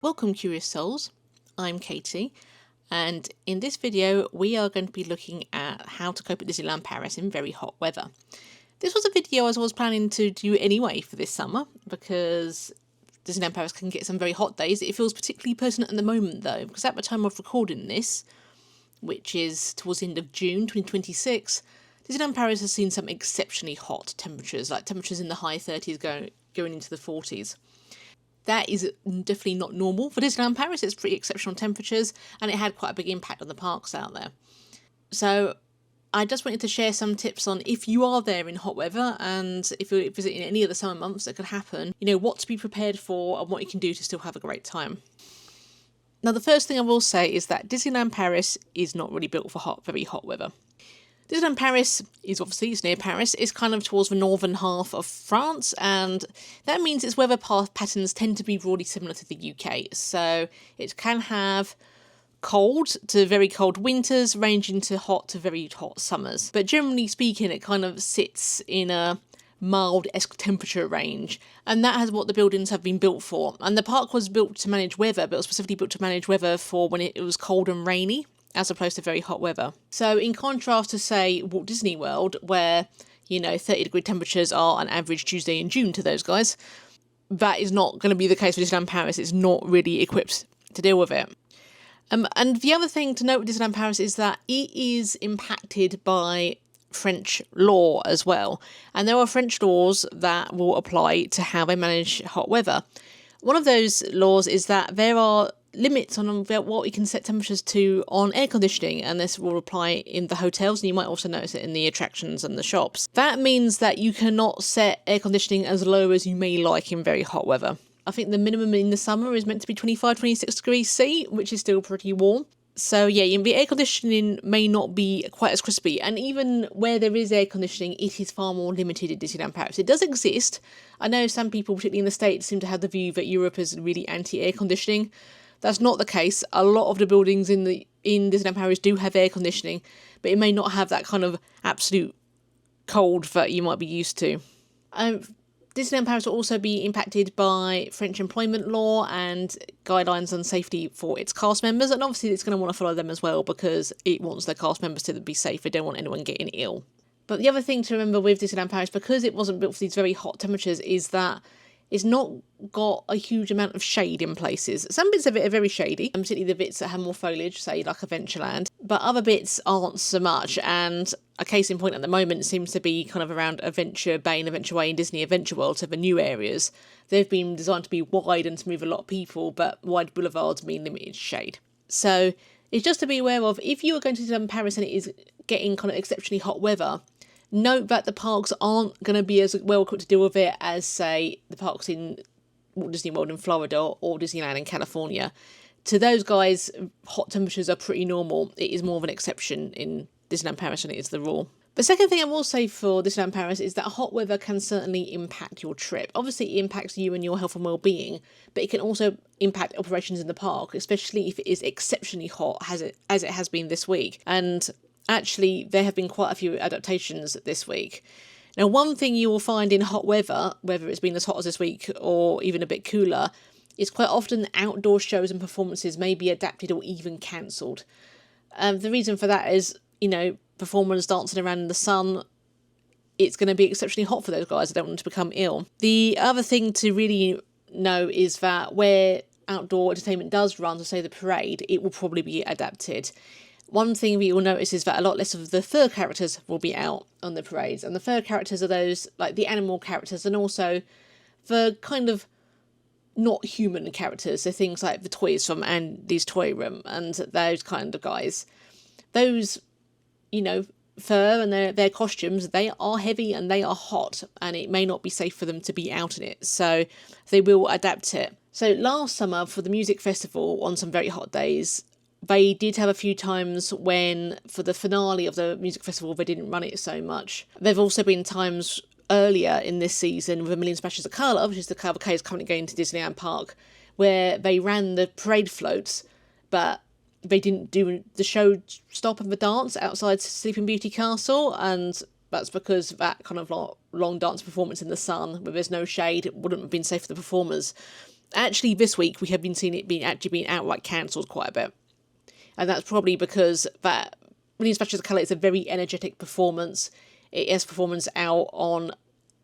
Welcome, curious souls. I'm Katie, and in this video we are going to be looking at how to cope at Disneyland Paris in very hot weather. This was a video I was planning to do anyway for this summer because Disneyland Paris can get some very hot days. It feels particularly pertinent at the moment though, because at the time of recording this, which is towards the end of June 2026, Disneyland Paris has seen some exceptionally hot temperatures, like temperatures in the high 30s going into the 40s. That is definitely not normal for Disneyland Paris. It's pretty exceptional temperatures, and it had quite a big impact on the parks out there. So I just wanted to share some tips on if you are there in hot weather and if you're visiting any of the summer months that could happen, what to be prepared for and what you can do to still have a great time. Now, the first thing I will say is that Disneyland Paris is not really built for very hot weather. Disneyland Paris is obviously, it's near Paris, it's kind of towards the northern half of France, and that means its weather patterns tend to be broadly similar to the UK. So it can have cold to very cold winters, ranging to hot to very hot summers. But generally speaking, it kind of sits in a mild-esque temperature range, and that is what the buildings have been built for. And the park was built to manage weather, but it was specifically built to manage weather for when it was cold and rainy, as opposed to very hot weather. So in contrast to, say, Walt Disney World, where, 30-degree temperatures are an average Tuesday in June to those guys, that is not going to be the case for Disneyland Paris. It's not really equipped to deal with it. And the other thing to note with Disneyland Paris is that it is impacted by French law as well. And there are French laws that will apply to how they manage hot weather. One of those laws is that there are limits on what we can set temperatures to on air conditioning, and this will apply in the hotels, and you might also notice it in the attractions and the shops. That means that you cannot set air conditioning as low as you may like in very hot weather. I think the minimum in the summer is meant to be 25-26 degrees C, which is still pretty warm. So yeah, the air conditioning may not be quite as crispy, and even where there is air conditioning, it is far more limited in Disneyland Paris. It does exist. I know some people, particularly in the States, seem to have the view that Europe is really anti-air conditioning. That's not the case. A lot of the buildings in Disneyland Paris do have air conditioning, but it may not have that kind of absolute cold that you might be used to. Disneyland Paris will also be impacted by French employment law and guidelines on safety for its cast members, and obviously it's going to want to follow them as well because it wants their cast members to be safe. They don't want anyone getting ill. But the other thing to remember with Disneyland Paris, because it wasn't built for these very hot temperatures, is that it's not got a huge amount of shade in places. Some bits of it are very shady, particularly the bits that have more foliage, say like Adventureland, but other bits aren't so much. And a case in point at the moment seems to be kind of around Adventure Bay and Adventure Way in Disney Adventure World, so the new areas. They've been designed to be wide and to move a lot of people, but wide boulevards mean limited shade. So it's just to be aware of, if you are going to Disneyland Paris and it is getting kind of exceptionally hot weather, note that the parks aren't going to be as well equipped to deal with it as, say, the parks in Walt Disney World in Florida or Disneyland in California. To those guys, hot temperatures are pretty normal. It is more of an exception in Disneyland Paris than it is the rule. The second thing I will say for Disneyland Paris is that hot weather can certainly impact your trip. Obviously, it impacts you and your health and well-being, but it can also impact operations in the park, especially if it is exceptionally hot, as it has been this week. And actually, there have been quite a few adaptations this week. Now, one thing you will find in hot weather, whether it's been as hot as this week or even a bit cooler, is quite often outdoor shows and performances may be adapted or even cancelled. The reason for that is, performers dancing around in the sun, it's going to be exceptionally hot for those guys. They don't want to become ill. The other thing to really know is that where outdoor entertainment does run, to say the parade, it will probably be adapted. One thing we will notice is that a lot less of the fur characters will be out on the parades. And the fur characters are those, like the animal characters, and also the kind of not human characters. So things like the toys from Andy's Toy Room and those kind of guys. Those, fur and their costumes, they are heavy and they are hot, and it may not be safe for them to be out in it. So they will adapt it. So last summer for the music festival, on some very hot days, they did have a few times when, for the finale of the music festival, they didn't run it so much. There have also been times earlier in this season with A Million Splashes of Colour, which is the cavalcade currently going to Disneyland Park, where they ran the parade floats, but they didn't do the show stop and the dance outside Sleeping Beauty Castle, and that's because that kind of long dance performance in the sun, where there's no shade, it wouldn't have been safe for the performers. Actually, this week we have been seeing it being outright cancelled quite a bit. And that's probably because that Million Splashes of Colour is a very energetic performance. It has performance out on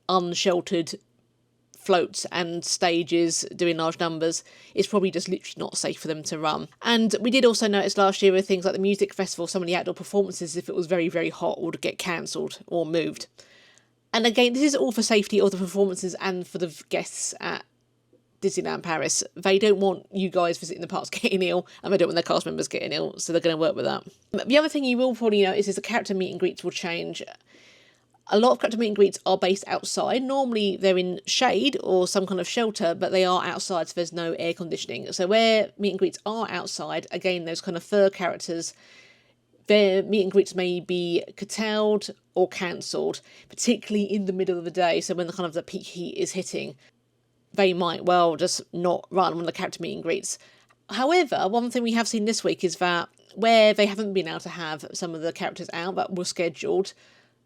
unsheltered floats and stages doing large numbers. It's probably just literally not safe for them to run. And we did also notice last year with things like the music festival, some of the outdoor performances, if it was very, very hot, would get cancelled or moved. And again, this is all for safety of the performances and for the guests at Disneyland Paris. They don't want you guys visiting the parks getting ill, and they don't want their cast members getting ill, so they're going to work with that. The other thing you will probably notice is the character meet and greets will change. A lot of character meet and greets are based outside. Normally they're in shade or some kind of shelter, but they are outside, so there's no air conditioning. So where meet and greets are outside, again, those kind of fur characters, their meet and greets may be curtailed or cancelled, particularly in the middle of the day. So when the kind of the peak heat is hitting, they might well just not run one of the character meet and greets. However, one thing we have seen this week is that where they haven't been able to have some of the characters out that were scheduled,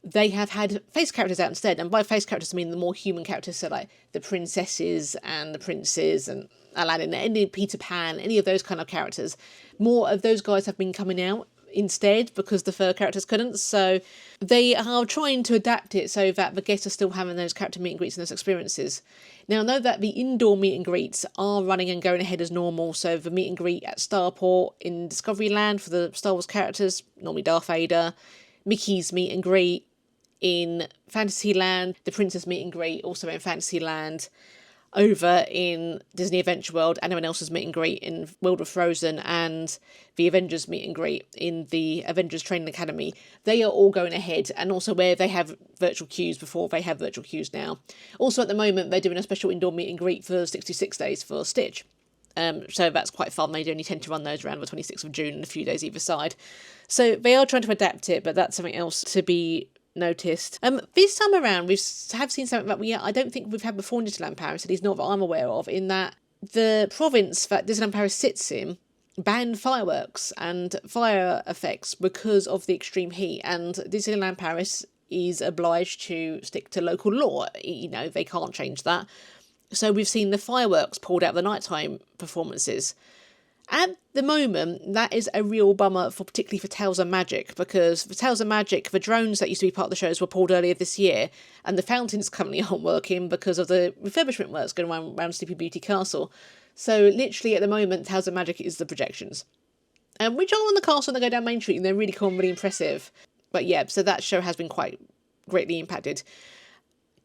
they have had face characters out instead. And by face characters, I mean the more human characters, so like the princesses and the princes and Aladdin, any Peter Pan, any of those kind of characters. More of those guys have been coming out instead because the fur characters couldn't. So they are trying to adapt it so that the guests are still having those character meet and greets and those experiences. Now, I know that the indoor meet and greets are running and going ahead as normal. So the meet and greet at Starport in Discoveryland for the Star Wars characters, normally Darth Vader, Mickey's meet and greet in Fantasyland, the Princess meet and greet also in Fantasyland, over in Disney Adventure World, and everyone else's meet and greet in World of Frozen, and the Avengers meet and greet in the Avengers Training Academy. They are all going ahead, and also where they have virtual queues before, they have virtual queues now. Also at the moment, they're doing a special indoor meet and greet for 66 days for Stitch. So that's quite fun. They only tend to run those around the 26th of June and a few days either side. So they are trying to adapt it, but that's something else to be noticed. This time around, we have seen something that I don't think we've had before in Disneyland Paris, at least not that I'm aware of, in that the province that Disneyland Paris sits in banned fireworks and fire effects because of the extreme heat, and Disneyland Paris is obliged to stick to local law. You know, they can't change that. So we've seen the fireworks pulled out of the nighttime performances. At the moment, that is a real bummer, particularly for Tales of Magic, because for Tales of Magic, the drones that used to be part of the shows were pulled earlier this year, and the fountains currently aren't working because of the refurbishment works going on around Sleeping Beauty Castle. So literally at the moment, Tales of Magic is the projections. Which are on the castle and they go down Main Street, and they're really cool and really impressive. But yeah, so that show has been quite greatly impacted.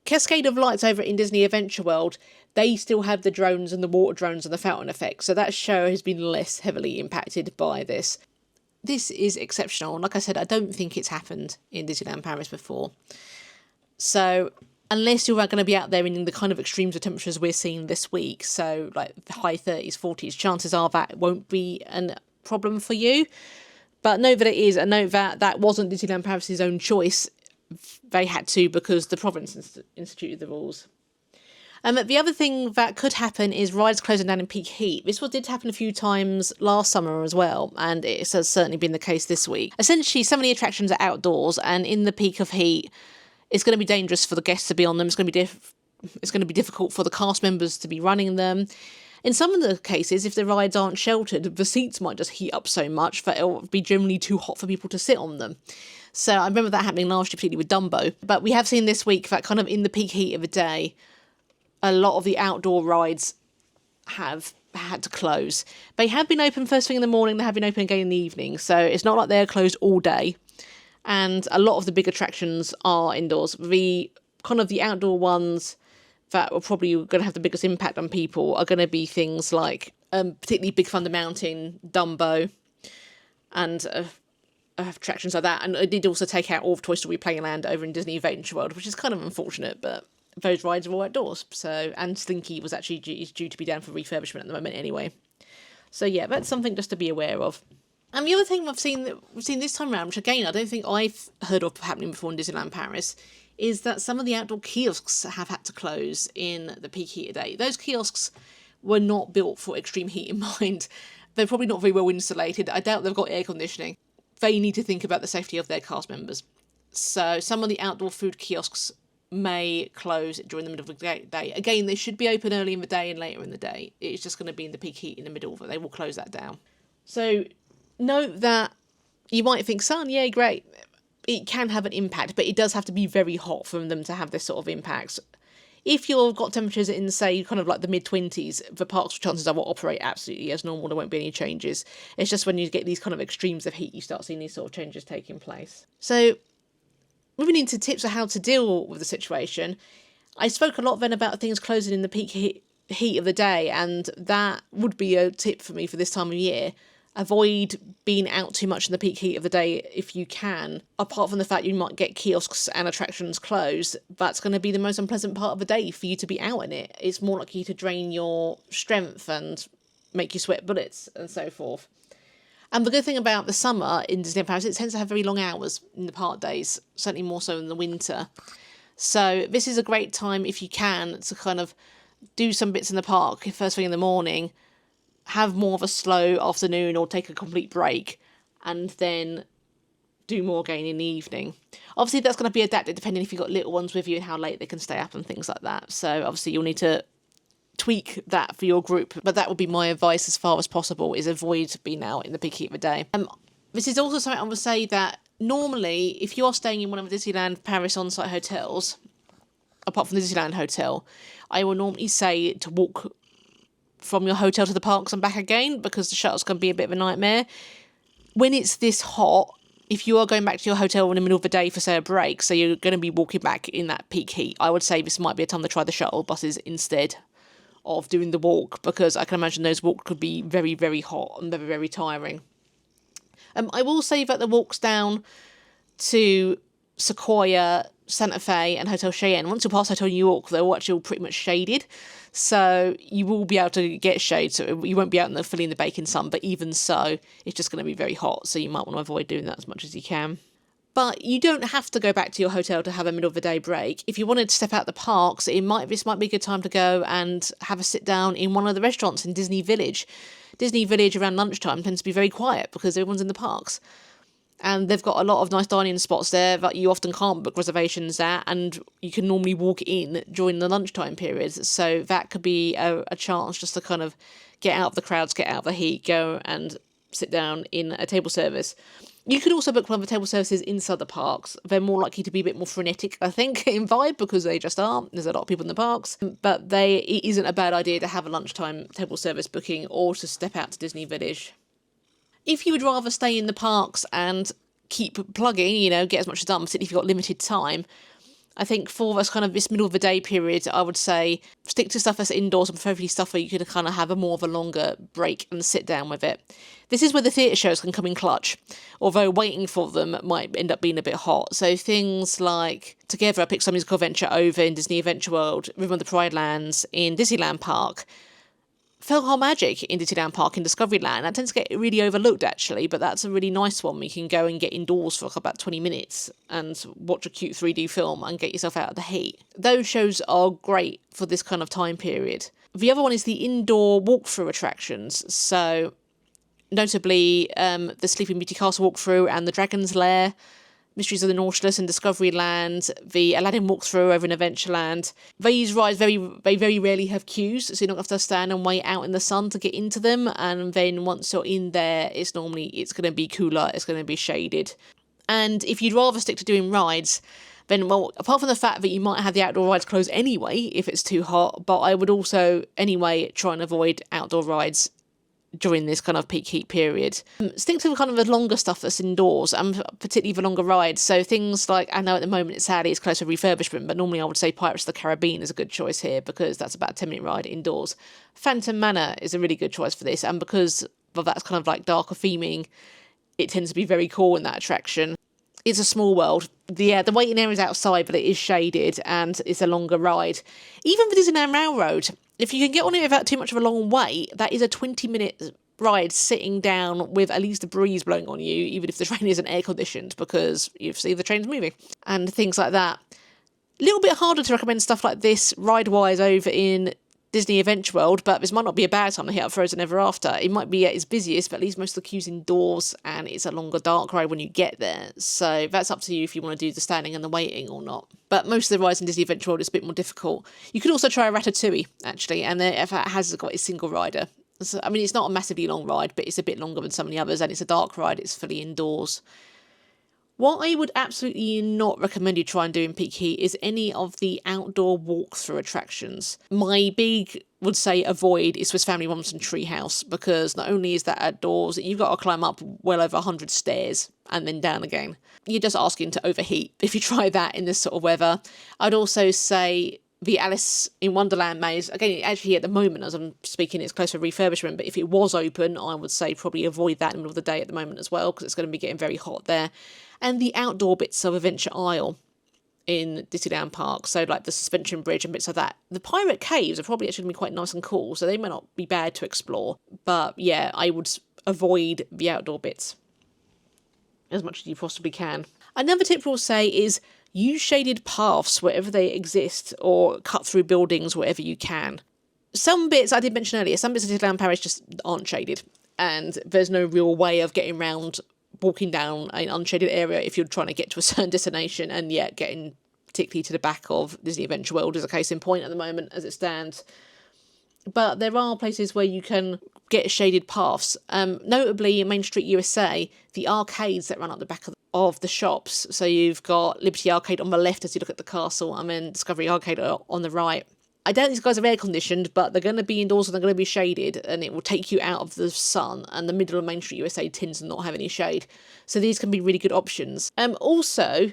Cascade of Lights over in Disney Adventure World, they still have the drones and the water drones and the fountain effect, so that show has been less heavily impacted by this. This is exceptional. Like I said, I don't think it's happened in Disneyland Paris before. So unless you're going to be out there in the kind of extremes of temperatures we're seeing this week, so like the high 30s, 40s, chances are that won't be a problem for you. But know that it is, and know that that wasn't Disneyland Paris' own choice. They had to because the province instituted the rules. The other thing that could happen is rides closing down in peak heat. This did happen a few times last summer as well, and it has certainly been the case this week. Essentially, some of the attractions are outdoors, and in the peak of heat, it's going to be dangerous for the guests to be on them. It's going to be difficult for the cast members to be running them. In some of the cases, if the rides aren't sheltered, the seats might just heat up so much that it'll be generally too hot for people to sit on them. So I remember that happening last year, particularly with Dumbo. But we have seen this week that kind of in the peak heat of the day, a lot of the outdoor rides have had to close. They have been open first thing in the morning, they have been open again in the evening, so it's not like they're closed all day. And a lot of the big attractions are indoors. The outdoor ones that are probably going to have the biggest impact on people are going to be things like particularly Big Thunder Mountain, Dumbo, and attractions like that. And I did also take out all of Toy Story Playland over in Disney Adventure World, which is kind of unfortunate, but those rides are all outdoors. So, and Slinky was actually due to be down for refurbishment at the moment anyway. So yeah, that's something just to be aware of. And the other thing we've seen this time around, which again I don't think I've heard of happening before in Disneyland Paris, is that some of the outdoor kiosks have had to close in the peak heat of day. Those kiosks were not built for extreme heat in mind. They're probably not very well insulated. I doubt they've got air conditioning. They need to think about the safety of their cast members. So some of the outdoor food kiosks may close during the middle of the day. Again, they should be open early in the day and later in the day. It's just going to be in the peak heat in the middle, but they will close that down. So note that you might think, sun, yeah, great. It can have an impact, but it does have to be very hot for them to have this sort of impact. If you've got temperatures in, say, kind of like the mid-20s, the parks, chances are, will operate absolutely as normal. There won't be any changes. It's just when you get these kind of extremes of heat, you start seeing these sort of changes taking place. So moving into tips on how to deal with the situation, I spoke a lot then about things closing in the peak heat of the day, and that would be a tip for me for this time of year. Avoid being out too much in the peak heat of the day if you can. Apart from the fact you might get kiosks and attractions closed, that's going to be the most unpleasant part of the day for you to be out in it. It's more likely to drain your strength and make you sweat bullets and so forth. And the good thing about the summer in Disneyland Paris, it tends to have very long hours in the park days, certainly more so in the winter. So this is a great time, if you can, to kind of do some bits in the park first thing in the morning, have more of a slow afternoon or take a complete break, and then do more again in the evening. Obviously, that's going to be adapted depending if you've got little ones with you and how late they can stay up and things like that. So obviously you'll need to tweak that for your group, but that would be my advice as far as possible, is avoid being out in the peak heat of the day. This is also something I would say that normally, if you are staying in one of the Disneyland Paris on-site hotels, apart from the Disneyland Hotel, I will normally say to walk from your hotel to the parks and back again, because the shuttles can be a bit of a nightmare. When it's this hot, if you are going back to your hotel in the middle of the day for, say, a break, so you're going to be walking back in that peak heat, I would say this might be a time to try the shuttle buses instead of doing the walk, because I can imagine those walks could be very, very hot and very, very tiring. I will say that the walks down to Sequoia, Santa Fe and Hotel Cheyenne, once you pass Hotel New York, they're all actually all pretty much shaded, so you will be able to get shade, so you won't be out fully in the baking sun, but even so, it's just going to be very hot, so you might want to avoid doing that as much as you can. But you don't have to go back to your hotel to have a middle of the day break. If you wanted to step out the parks, this might be a good time to go and have a sit down in one of the restaurants in Disney Village. Disney Village around lunchtime tends to be very quiet because everyone's in the parks. And they've got a lot of nice dining spots there that you often can't book reservations at, and you can normally walk in during the lunchtime period. So that could be a chance just to kind of get out of the crowds, get out of the heat, go and sit down in a table service. You could also book one of the table services inside the parks. They're more likely to be a bit more frenetic, I think, in vibe, because they just are. There's a lot of people in the parks. But it isn't a bad idea to have a lunchtime table service booking or to step out to Disney Village. If you would rather stay in the parks and keep plugging, get as much as done, particularly if you've got limited time, I think for this middle of the day period, I would say stick to stuff that's indoors, and preferably stuff where you could kind of have a more of a longer break and sit down with it. This is where the theatre shows can come in clutch, although waiting for them might end up being a bit hot. So things like Together, a Pixar Musical Adventure over in Disney Adventure World, Rhythm of the Pride Lands in Disneyland Park, Fell Magic in Disneyland Park in Discoveryland. That tends to get really overlooked, actually, but that's a really nice one. You can go and get indoors for about 20 minutes and watch a cute 3D film and get yourself out of the heat. Those shows are great for this kind of time period. The other one is the indoor walkthrough attractions. So, notably, the Sleeping Beauty Castle walkthrough and the Dragon's Lair, Mysteries of the Nautilus and Discoveryland, the Aladdin walkthrough over in Adventureland. These rides they very rarely have queues, so you're not going to have to stand and wait out in the sun to get into them. And then once you're in there, it's going to be cooler, it's going to be shaded. And if you'd rather stick to doing rides, then, well, apart from the fact that you might have the outdoor rides closed anyway if it's too hot, but I would also, anyway, try and avoid outdoor rides during this kind of peak heat period. Stick to kind of the longer stuff that's indoors, and particularly the longer rides. So things like, I know at the moment sadly it's close to refurbishment, but normally I would say Pirates of the Caribbean is a good choice here because that's about a 10-minute ride indoors. Phantom Manor is a really good choice for this, and because that's kind of like darker theming, it tends to be very cool in that attraction. It's a small world. The waiting area is outside, but it is shaded and it's a longer ride. Even the Disneyland Railroad, if you can get on it without too much of a long wait, that is a 20-minute ride sitting down with at least a breeze blowing on you, even if the train isn't air conditioned, because you see the train's moving and things like that. A little bit harder to recommend stuff like this ride-wise over in Disney Adventure World, but this might not be a bad time to hit up Frozen Ever After. It might be at its busiest, but at least most of the queue's indoors, and it's a longer dark ride when you get there. So that's up to you if you want to do the standing and the waiting or not. But most of the rides in Disney Adventure World is a bit more difficult. You could also try a Ratatouille, actually, and it has got a single rider. So, I mean, it's not a massively long ride, but it's a bit longer than some of the others, and it's a dark ride. It's fully indoors. What I would absolutely not recommend you try and do in peak heat is any of the outdoor walkthrough attractions. My big would say avoid is Swiss Family Robinson Treehouse, because not only is that outdoors, you've got to climb up well over 100 stairs and then down again. You're just asking to overheat if you try that in this sort of weather. I'd also say the Alice in Wonderland maze, again, actually at the moment, as I'm speaking, it's close for refurbishment, but if it was open, I would say probably avoid that in the middle of the day at the moment as well, because it's going to be getting very hot there. And the outdoor bits of Adventure Isle in Disneyland Park, so like the suspension bridge and bits like that. The pirate caves are probably actually going to be quite nice and cool, so they may not be bad to explore. But yeah, I would avoid the outdoor bits as much as you possibly can. Another tip we'll say is use shaded paths wherever they exist, or cut through buildings wherever you can. Some bits, I did mention earlier, some bits of Disneyland Paris just aren't shaded, and there's no real way of getting around walking down an unshaded area if you're trying to get to a certain destination, and yet getting particularly to the back of Disney Adventure World is a case in point at the moment as it stands. But there are places where you can get shaded paths. Notably in Main Street USA, the arcades that run up the back of the shops. So you've got Liberty Arcade on the left as you look at the castle, and then Discovery Arcade on the right. I doubt these guys are air conditioned, but they're going to be indoors and they're going to be shaded, and it will take you out of the sun, and the middle of Main Street USA tends to not have any shade. So these can be really good options. Also,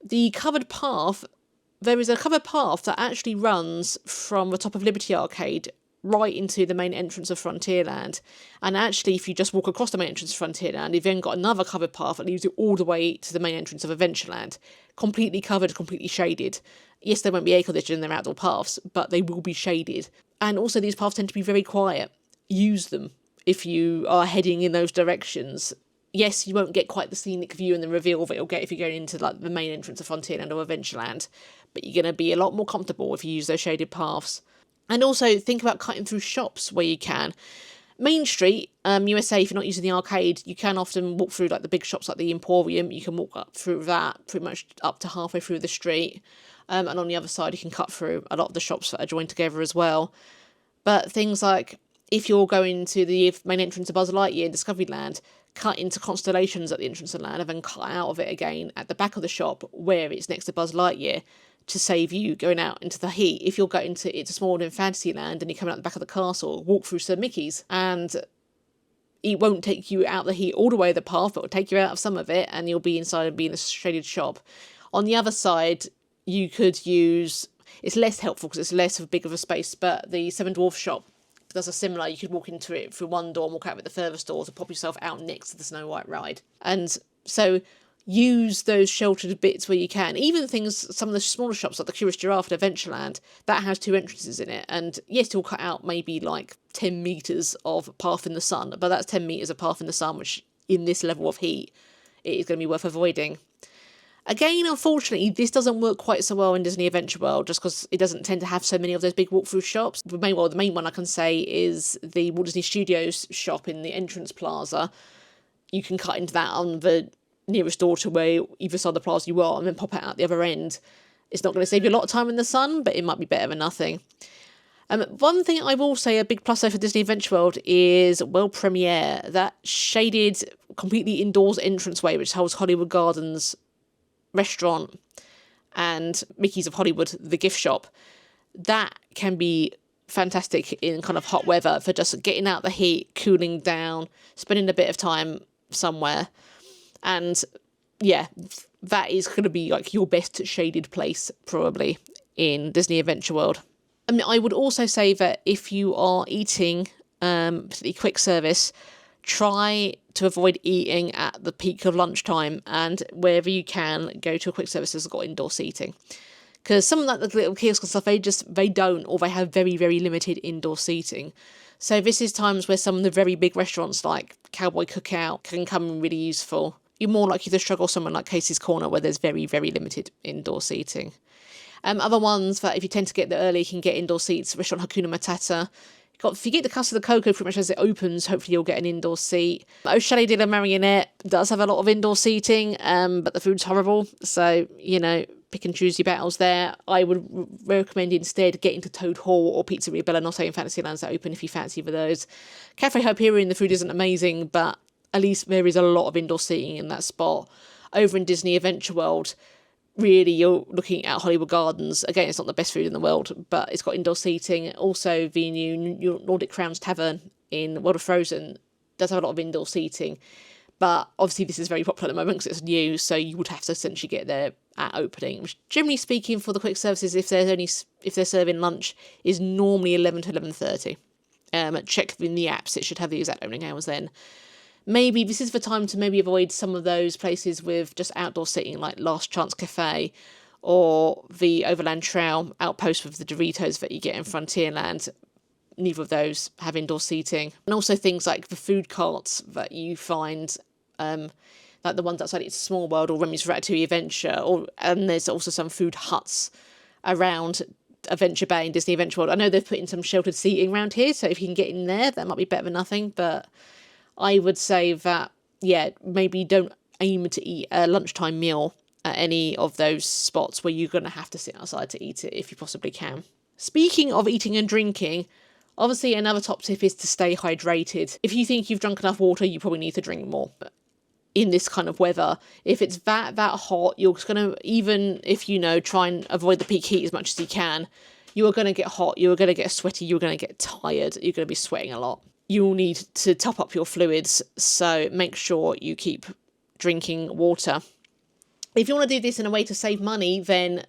the covered path, there is a covered path that actually runs from the top of Liberty Arcade right into the main entrance of Frontierland. And actually, if you just walk across the main entrance of Frontierland, you've then got another covered path that leads you all the way to the main entrance of Adventureland. Completely covered, completely shaded. Yes, there won't be air conditioning in their outdoor paths, but they will be shaded. And also these paths tend to be very quiet. Use them if you are heading in those directions. Yes, you won't get quite the scenic view and the reveal that you'll get if you're going into like the main entrance of Frontierland or Adventureland, but you're going to be a lot more comfortable if you use those shaded paths. And also think about cutting through shops where you can. Main Street, USA, if you're not using the arcade, you can often walk through like the big shops like the Emporium. You can walk up through that pretty much up to halfway through the street. And on the other side, you can cut through a lot of the shops that are joined together as well. But things like, if you're going to the main entrance of Buzz Lightyear in Discoveryland, cut into Constellations at the entrance of land and then cut out of it again at the back of the shop where it's next to Buzz Lightyear to save you going out into the heat. If you're going to It's a Small World in Fantasyland and you're coming out the back of the castle, walk through Sir Mickey's, and it won't take you out the heat all the way the path, but it'll take you out of some of it, and you'll be inside and be in a shaded shop. On the other side, you could use, it's less helpful because it's less of big of a space, but the Seven Dwarfs shop does a similar, you could walk into it through one door and walk out with the furthest door to pop yourself out next to the Snow White ride. And so use those sheltered bits where you can. Even things, some of the smaller shops like the Curious Giraffe at Adventureland, that has 2 entrances in it. And yes, you'll cut out maybe like 10 metres of path in the sun, but that's 10 metres of path in the sun, which in this level of heat, it is going to be worth avoiding. Again, unfortunately, this doesn't work quite so well in Disney Adventure World just because it doesn't tend to have so many of those big walkthrough shops. The main one I can say is the Walt Disney Studios shop in the entrance plaza. You can cut into that on the nearest door to where either side of the plaza you are and then pop it out the other end. It's not going to save you a lot of time in the sun, but it might be better than nothing. One thing I will say a big plus though for Disney Adventure World is World Premiere, that shaded, completely indoors entranceway which holds Hollywood Gardens restaurant and Mickey's of Hollywood, the gift shop. That can be fantastic in kind of hot weather for just getting out the heat, cooling down, spending a bit of time somewhere. And yeah, that is going to be like your best shaded place probably in Disney Adventure World. I mean, I would also say that if you are eating particularly quick service, try to avoid eating at the peak of lunchtime, and wherever you can, go to a quick service that's got indoor seating. Because some of that, the little kiosks and stuff, they don't, or they have very, very limited indoor seating. So this is times where some of the very big restaurants like Cowboy Cookout can come in really useful. You're more likely to struggle somewhere like Casey's Corner where there's very, very limited indoor seating. Other ones that if you tend to get there early, you can get indoor seats. Restaurant Hakuna Matata. If you get the Casa de Coco pretty much as it opens, hopefully you'll get an indoor seat. Au Chalet de la Marionnette does have a lot of indoor seating, but the food's horrible. So, you know, pick and choose your battles there. I would recommend instead getting to Toad Hall or Pizzeria Bellanotte in Fantasylands that open if you fancy for those. Cafe Hyperion, the food isn't amazing, but at least there is a lot of indoor seating in that spot. Over in Disney Adventure World, really you're looking at Hollywood Gardens. Again, it's not the best food in the world, but it's got indoor seating. Also, the new Nordic Crowns Tavern in World of Frozen does have a lot of indoor seating. But obviously this is very popular at the moment because it's new, so you would have to essentially get there at opening, which generally speaking for the quick services, if they're serving lunch, is normally 11 to 11:30. Check in the apps, it should have the exact opening hours then. Maybe this is the time to maybe avoid some of those places with just outdoor seating like Last Chance Cafe or the Overland Trail outpost with the Doritos that you get in Frontierland. Neither of those have indoor seating. And also things like the food carts that you find, like the ones outside It's a Small World or Remy's Ratatouille Adventure, and there's also some food huts around Adventure Bay and Disney Adventure World. I know they've put in some sheltered seating around here, so if you can get in there, that might be better than nothing, but I would say that, yeah, maybe don't aim to eat a lunchtime meal at any of those spots where you're going to have to sit outside to eat it if you possibly can. Speaking of eating and drinking, obviously another top tip is to stay hydrated. If you think you've drunk enough water, you probably need to drink more. In this kind of weather, if it's that hot, you're just going to, even if you know, try and avoid the peak heat as much as you can, you are going to get hot, you are going to get sweaty, you're going to get tired, you're going to be sweating a lot. You'll need to top up your fluids, so make sure you keep drinking water. If you want to do this in a way to save money, then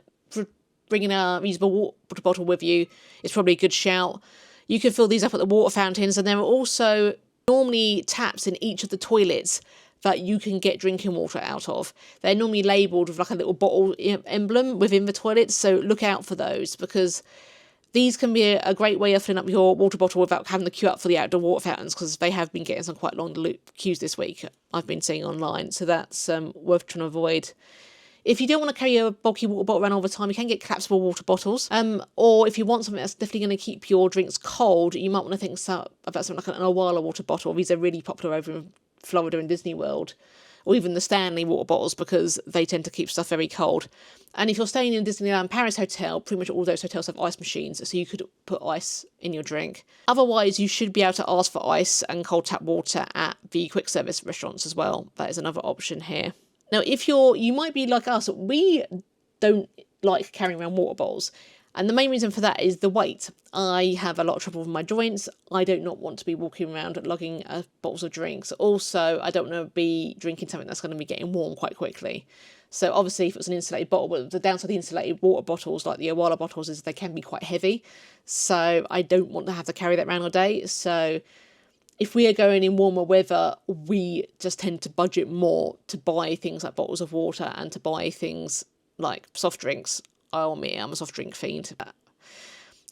bringing a reusable water bottle with you is probably a good shout. You can fill these up at the water fountains, and there are also normally taps in each of the toilets that you can get drinking water out of. They're normally labelled with like a little bottle emblem within the toilets, so look out for those, because these can be a great way of filling up your water bottle without having to queue up for the outdoor water fountains, because they have been getting some quite long queues this week, I've been seeing online, so that's worth trying to avoid. If you don't want to carry a bulky water bottle around all the time, you can get collapsible water bottles. Or if you want something that's definitely going to keep your drinks cold, you might want to think about something like an Owala water bottle. These are really popular over in Florida and Disney World, or even the Stanley water bottles, because they tend to keep stuff very cold. And if you're staying in Disneyland Paris hotel, pretty much all those hotels have ice machines, so you could put ice in your drink. Otherwise, you should be able to ask for ice and cold tap water at the quick service restaurants as well. That is another option here. Now, if you might be like us, we don't like carrying around water bottles. And the main reason for that is the weight. I have a lot of trouble with my joints. I do not want to be walking around lugging bottles of drinks. Also, I don't want to be drinking something that's going to be getting warm quite quickly. So obviously, if it's an insulated bottle, but the downside of the insulated water bottles, like the Owala bottles, is they can be quite heavy. So I don't want to have to carry that around all day. So if we are going in warmer weather, we just tend to budget more to buy things like bottles of water and to buy things like soft drinks. I'll admit I'm a soft drink fiend.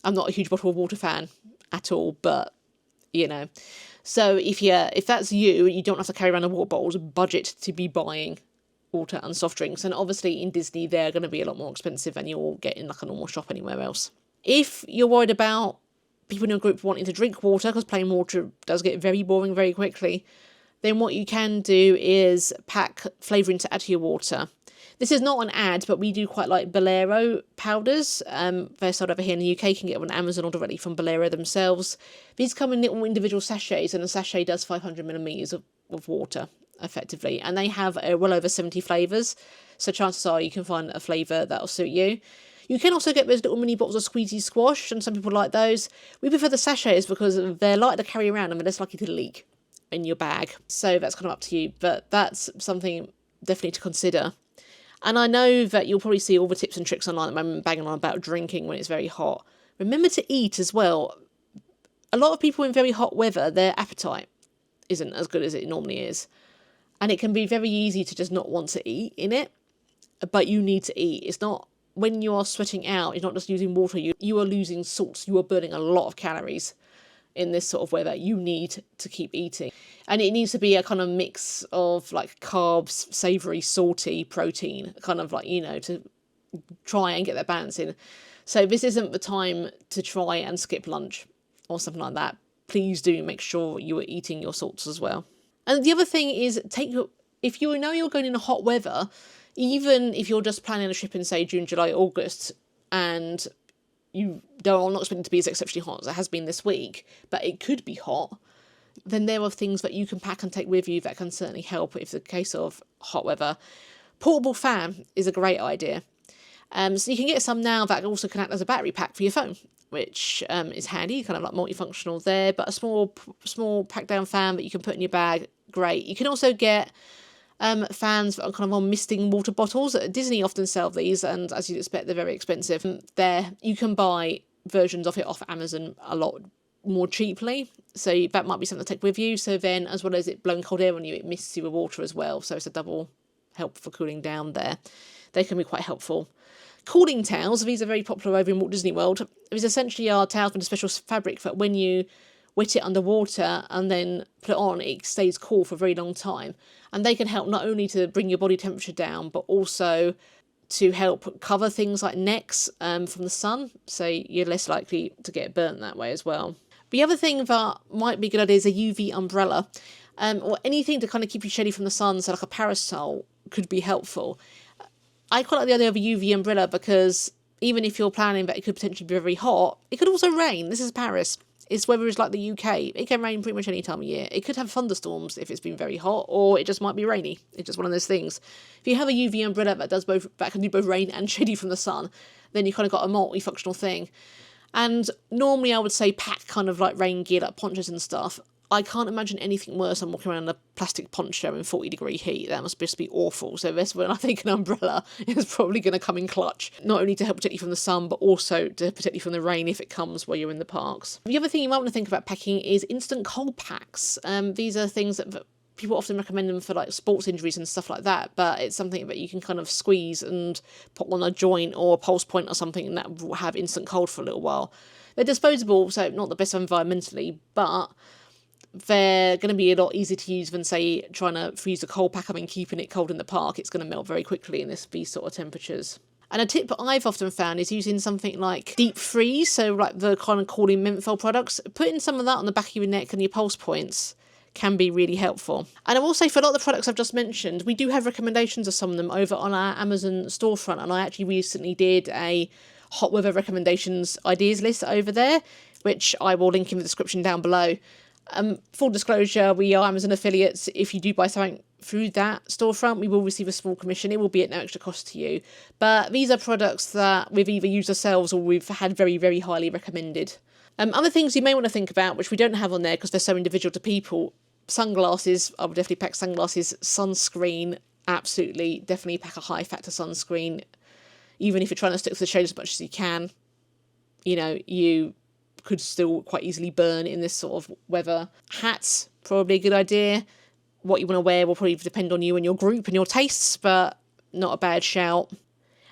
I'm not a huge bottle of water fan at all, but you know. So if that's you don't have to carry around the water bottles, budget to be buying water and soft drinks. And obviously in Disney they're going to be a lot more expensive than you'll get in like a normal shop anywhere else. If you're worried about people in your group wanting to drink water, because plain water does get very boring very quickly, then what you can do is pack flavouring to add to your water. This is not an ad, but we do quite like Bolero powders. They're sold over here in the UK. You can get them on Amazon or directly from Bolero themselves. These come in little individual sachets, and a sachet does 500 millilitres of water, effectively. And they have well over 70 flavours, so chances are you can find a flavour that'll suit you. You can also get those little mini bottles of squeezy squash, and some people like those. We prefer the sachets because they're lighter to carry around and they're less likely to leak in your bag. So that's kind of up to you, but that's something definitely to consider. And I know that you'll probably see all the tips and tricks online at the moment banging on about drinking when it's very hot. Remember to eat as well. A lot of people in very hot weather, their appetite isn't as good as it normally is. And it can be very easy to just not want to eat in it, but you need to eat. It's not, when you are sweating out, you're not just losing water, you are losing salts, you are burning a lot of calories in this sort of weather. You need to keep eating. And it needs to be a kind of mix of like carbs, savoury, salty, protein, kind of like, you know, to try and get that balance in. So this isn't the time to try and skip lunch or something like that. Please do make sure you are eating your salts as well. And the other thing is, if you know you're going in hot weather, even if you're just planning a trip in, say, June, July, August, and you don't, I'm not expecting it to be as exceptionally hot as it has been this week, but it could be hot, then there are things that you can pack and take with you that can certainly help if the case of hot weather. Portable fan is a great idea. So you can get some now that also can act as a battery pack for your phone, which is handy, kind of like multifunctional there, but a small pack down fan that you can put in your bag, great. You can also get fans that are kind of on misting water bottles. Disney often sell these, and as you'd expect, they're very expensive. There, you can buy versions of it off Amazon a lot more cheaply, so that might be something to take with you. So then, as well as it blowing cold air on you, it mists you with water as well, so it's a double help for cooling down there. They can be quite helpful. Cooling towels, these are very popular over in Walt Disney World. These essentially are towels with a special fabric that when you wet it underwater and then put it on, it stays cool for a very long time. And they can help not only to bring your body temperature down, but also to help cover things like necks from the sun, so you're less likely to get burnt that way as well. The other thing that might be a good idea is a UV umbrella, or anything to kind of keep you shady from the sun, so like a parasol could be helpful. I quite like the idea of a UV umbrella because even if you're planning that it could potentially be very hot, it could also rain. This is Paris. Its weather is like the UK. It can rain pretty much any time of year. It could have thunderstorms if it's been very hot, or it just might be rainy. It's just one of those things. If you have a UV umbrella that can do both rain and shady from the sun, then you kind of got a multifunctional thing. And normally I would say pack kind of like rain gear, like ponchos and stuff. I can't imagine anything worse than walking around in a plastic poncho in 40-degree heat. That must just be awful. So that's when I think an umbrella is probably going to come in clutch. Not only to help protect you from the sun, but also to protect you from the rain if it comes while you're in the parks. The other thing you might want to think about packing is instant cold packs. These are things that people often recommend them for like sports injuries and stuff like that, but it's something that you can kind of squeeze and put on a joint or a pulse point or something, and that will have instant cold for a little while. They're disposable, so not the best environmentally, but they're going to be a lot easier to use than, say, trying to freeze a cold pack up and keeping it cold in the park. It's going to melt very quickly in these sort of temperatures. And a tip I've often found is using something like deep freeze, so like the kind of cooling menthol products. Putting some of that on the back of your neck and your pulse points can be really helpful. And I will say, for a lot of the products I've just mentioned, we do have recommendations of some of them over on our Amazon storefront, and I actually recently did a hot weather recommendations ideas list over there, which I will link in the description down below. Full disclosure, we are Amazon affiliates. If you do buy something through that storefront, we will receive a small commission. It will be at no extra cost to you. But these are products that we've either used ourselves or we've had very, very highly recommended. Other things you may want to think about, which we don't have on there because they're so individual to people. Sunglasses, I would definitely pack sunglasses. Sunscreen, absolutely, definitely pack a high factor sunscreen. Even if you're trying to stick to the shade as much as you can, you know, you could still quite easily burn in this sort of weather. Hats, probably a good idea. What you want to wear will probably depend on you and your group and your tastes, but not a bad shout.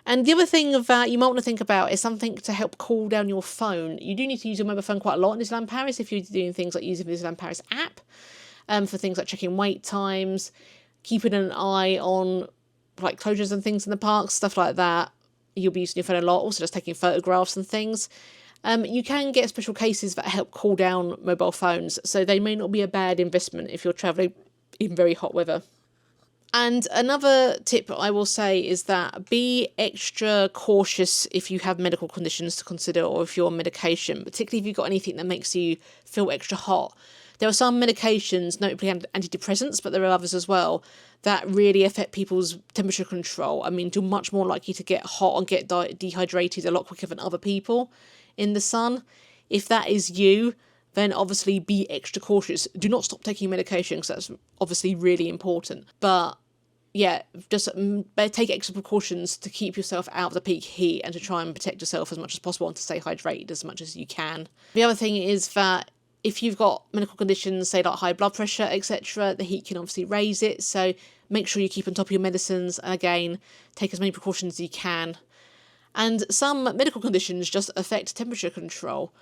And the other thing that you might want to think about is something to help cool down your phone. You do need to use your mobile phone quite a lot in Disneyland Paris if you're doing things like using the Disneyland Paris app, for things like checking wait times, keeping an eye on like closures and things in the parks, stuff like that. You'll be using your phone a lot, also just taking photographs and things. You can get special cases that help cool down mobile phones, so they may not be a bad investment if you're travelling in very hot weather. And another tip I will say is that be extra cautious if you have medical conditions to consider or if you're on medication, particularly if you've got anything that makes you feel extra hot. There are some medications, notably antidepressants, but there are others as well, that really affect people's temperature control. I mean, you're much more likely to get hot and get dehydrated a lot quicker than other people in the sun. If that is you, then obviously be extra cautious. Do not stop taking medication because that's obviously really important. But yeah, just take extra precautions to keep yourself out of the peak heat and to try and protect yourself as much as possible and to stay hydrated as much as you can. The other thing is that if you've got medical conditions, say like high blood pressure, etc., the heat can obviously raise it. So make sure you keep on top of your medicines. And again, take as many precautions as you can. And some medical conditions just affect temperature control.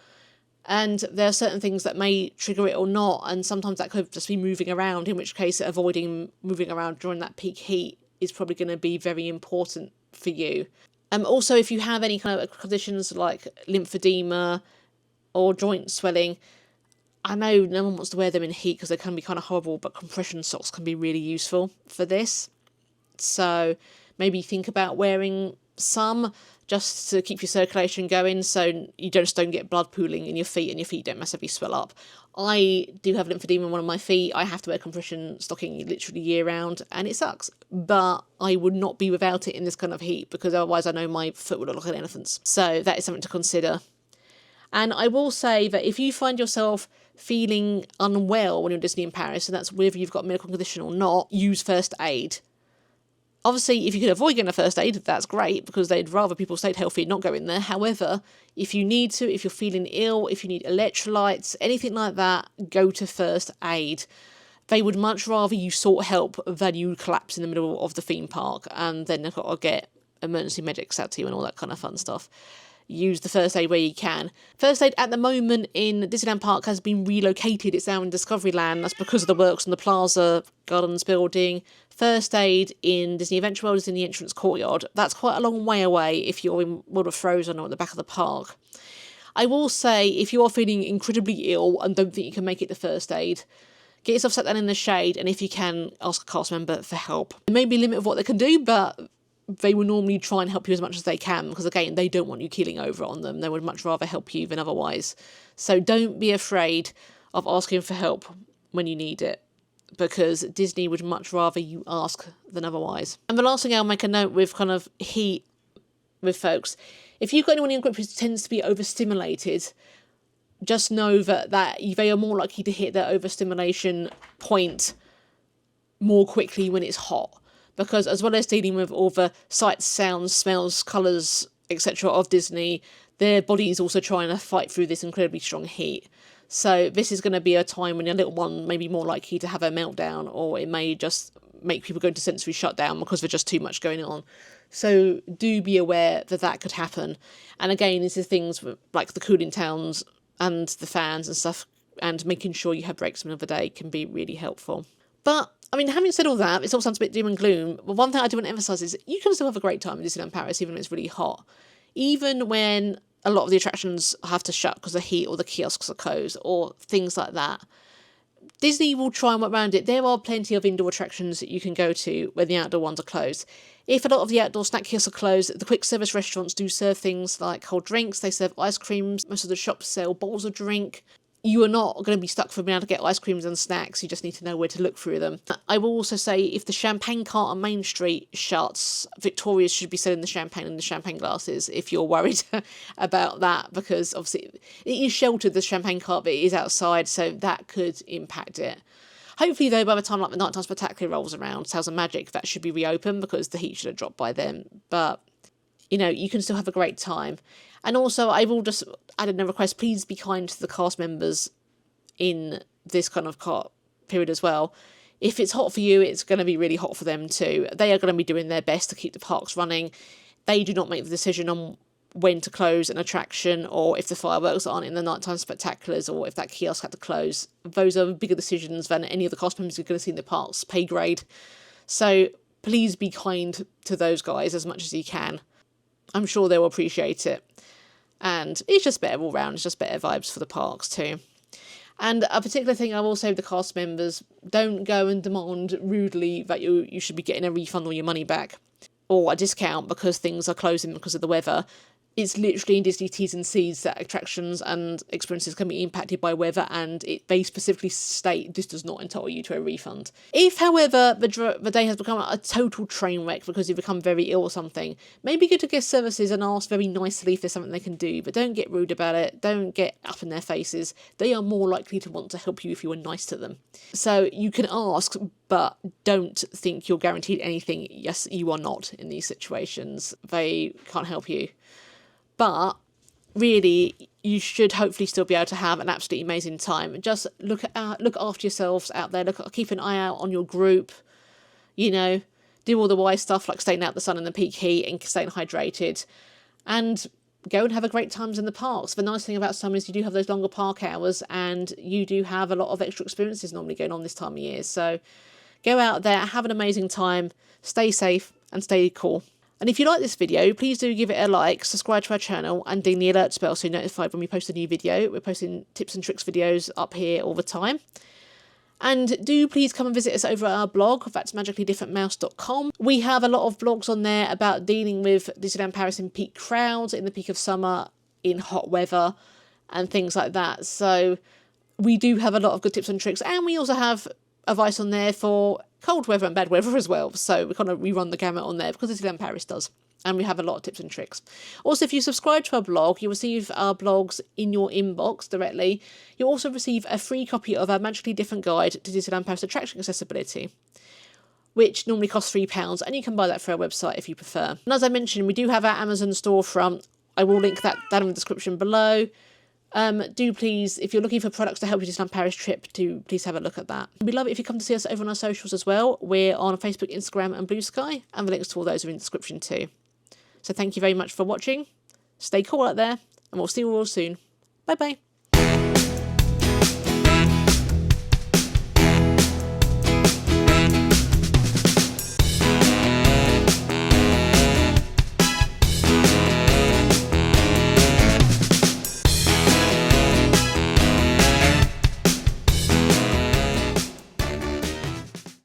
And there are certain things that may trigger it or not. And sometimes that could just be moving around, in which case avoiding moving around during that peak heat is probably going to be very important for you. Also, if you have any kind of conditions like lymphedema or joint swelling, I know no one wants to wear them in heat because they can be kind of horrible, but compression socks can be really useful for this. So maybe think about wearing some just to keep your circulation going, so you just don't get blood pooling in your feet and your feet don't massively swell up. I do have lymphedema in one of my feet. I have to wear compression stocking literally year round, and it sucks. But I would not be without it in this kind of heat, because otherwise I know my foot would look like an elephant's. So that is something to consider. And I will say that if you find yourself feeling unwell when you're at Disneyland Paris, and that's whether you've got a medical condition or not, use first aid. Obviously, if you can avoid getting a first aid, that's great, because they'd rather people stay healthy and not go in there. However, if you need to, if you're feeling ill, if you need electrolytes, anything like that, go to first aid. They would much rather you sought help than you collapse in the middle of the theme park and then they've got to get emergency medics out to you and all that kind of fun stuff. Use the first aid where you can. First aid at the moment in Disneyland Park has been relocated. It's now in Discoveryland. That's because of the works on the Plaza Gardens building. First aid in Disney Adventure World is in the entrance courtyard. That's quite a long way away if you're in World of Frozen or at the back of the park. I will say, if you are feeling incredibly ill and don't think you can make it to first aid, get yourself sat down in the shade, and if you can, ask a cast member for help. There may be a limit of what they can do, but they will normally try and help you as much as they can, because again, they don't want you keeling over on them. They would much rather help you than otherwise. So don't be afraid of asking for help when you need it, because Disney would much rather you ask than otherwise. And the last thing I'll make a note with kind of heat with folks, if you've got anyone in your group who tends to be overstimulated, just know that they are more likely to hit their overstimulation point more quickly when it's hot. Because as well as dealing with all the sights, sounds, smells, colours, etc. of Disney, their body is also trying to fight through this incredibly strong heat. So this is going to be a time when your little one may be more likely to have a meltdown, or it may just make people go into sensory shutdown because there's just too much going on. So do be aware that that could happen. And again, this is things like the cooling towns and the fans and stuff, and making sure you have breaks in the middle of the day can be really helpful. But I mean, having said all that, it all sounds a bit doom and gloom, but one thing I do want to emphasise is you can still have a great time in Disneyland Paris, even when it's really hot. Even when a lot of the attractions have to shut because of heat, or the kiosks are closed, or things like that, Disney will try and work around it. There are plenty of indoor attractions that you can go to when the outdoor ones are closed. If a lot of the outdoor snack kiosks are closed, the quick service restaurants do serve things like cold drinks. They serve ice creams. Most of the shops sell bowls of drink. You are not going to be stuck from being able to get ice creams and snacks. You just need to know where to look through them. I will also say, if the champagne cart on Main Street shuts, Victoria's should be selling the champagne in the champagne glasses if you're worried about that, because obviously it is sheltered, the champagne cart, but it is outside, so that could impact it. Hopefully, though, by the time like the Nighttime Spectacular rolls around, Tales of Magic, that should be reopened, because the heat should have dropped by then. But, you know, you can still have a great time. And also, I will just add in a request, please be kind to the cast members in this kind of period as well. If it's hot for you, it's going to be really hot for them too. They are going to be doing their best to keep the parks running. They do not make the decision on when to close an attraction, or if the fireworks aren't in the nighttime spectaculars, or if that kiosk had to close. Those are bigger decisions than any of the cast members are going to see in the parks pay grade. So please be kind to those guys as much as you can. I'm sure they'll appreciate it. And it's just better all round. It's just better vibes for the parks too. And a particular thing I will say with the cast members, don't go and demand rudely that you should be getting a refund or your money back, or a discount because things are closing because of the weather. It's literally in Disney T's and C's that attractions and experiences can be impacted by weather, and they specifically state this does not entitle you to a refund. If, however, the day has become a total train wreck because you've become very ill or something, maybe go to guest services and ask very nicely if there's something they can do, but don't get rude about it. Don't get up in their faces. They are more likely to want to help you if you are nice to them. So you can ask, but don't think you're guaranteed anything. Yes, you are not in these situations. They can't help you. But really, you should hopefully still be able to have an absolutely amazing time. Just look after yourselves out there. Keep an eye out on your group. You know, do all the wise stuff like staying out the sun in the peak heat and staying hydrated, and go and have a great times in the parks. The nice thing about summer is you do have those longer park hours, and you do have a lot of extra experiences normally going on this time of year. So go out there, have an amazing time, stay safe and stay cool. And if you like this video, please do give it a like, subscribe to our channel and ding the alerts bell so you're notified when we post a new video. We're posting tips and tricks videos up here all the time. And do please come and visit us over at our blog, that's magicallydifferentmouse.com. We have a lot of blogs on there about dealing with Disneyland Paris in peak crowds, in the peak of summer, in hot weather and things like that. So we do have a lot of good tips and tricks, and we also have advice on there for cold weather and bad weather as well. So we run the gamut on there because Disneyland Paris does. And we have a lot of tips and tricks. Also, if you subscribe to our blog, you'll receive our blogs in your inbox directly. You'll also receive a free copy of our Magically Different Guide to Disneyland Paris Attraction Accessibility, which normally costs £3, and you can buy that through our website if you prefer. And as I mentioned, we do have our Amazon storefront. I will link that down in the description below. Do please, if you're looking for products to help your Disneyland Paris trip, please have a look at that. We'd love it if you come to see us over on our socials as well. We're on Facebook, Instagram and Blue Sky, and the links to all those are in the description too. So thank you very much for watching. Stay cool out there, and we'll see you all soon. Bye bye.